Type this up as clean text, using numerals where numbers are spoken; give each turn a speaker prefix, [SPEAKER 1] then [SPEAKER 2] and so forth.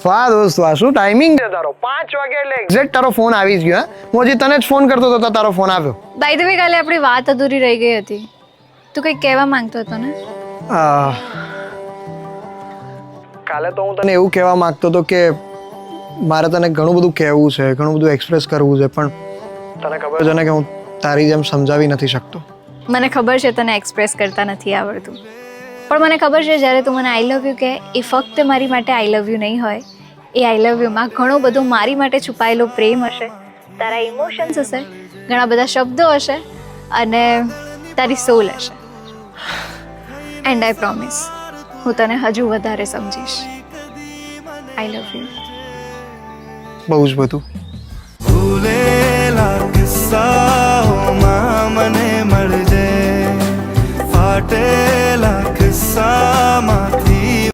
[SPEAKER 1] વાહ દોસ્ત વાહ, શું ટાઈમિંગ છે તારો! 5 વાગે એટલે એક્ઝેક્ટ તારો ફોન આવી જ ગયો. હું હજી તને જ ફોન કરતો હતો તો તારો ફોન આવ્યો.
[SPEAKER 2] બાય ધ વે, કાલે આપણી વાત અધૂરી રહી ગઈ હતી. તું કંઈક કહેવા માંગતો હતો ને?
[SPEAKER 1] કાલે તો હું તને એવું કહેવા માંગતો હતો કે મારે તને ઘણું બધું કહેવું છે, ઘણું બધું એક્સપ્રેસ કરવું છે, પણ તને ખબર છે ને કે હું તારી જેમ સમજાવી નથી શકતો.
[SPEAKER 2] મને ખબર છે તને એક્સપ્રેસ કરતા નથી આવડતું, પણ મને ખબર છે જ્યારે તું મને આઈ લવ યુ કહે એ ફક્ત મારી માટે આઈ લવ યુ નહીં હોય. એ આઈ લવ યુમાં ઘણો બધો મારી માટે છુપાયેલો પ્રેમ હશે, તારા ઇમોશન્સ હશે, ઘણા બધા શબ્દો હશે અને તારી સોલ હશે. એન્ડ આઈ પ્રોમિસ, હું તને હજુ વધારે સમજીશ. આઈ લવ યુ.
[SPEAKER 1] બહુ જ બધું.
[SPEAKER 3] ભૂલેલા કિસ્સાઓમાં મને મળજે, ફાટેલા કિસ્સામાં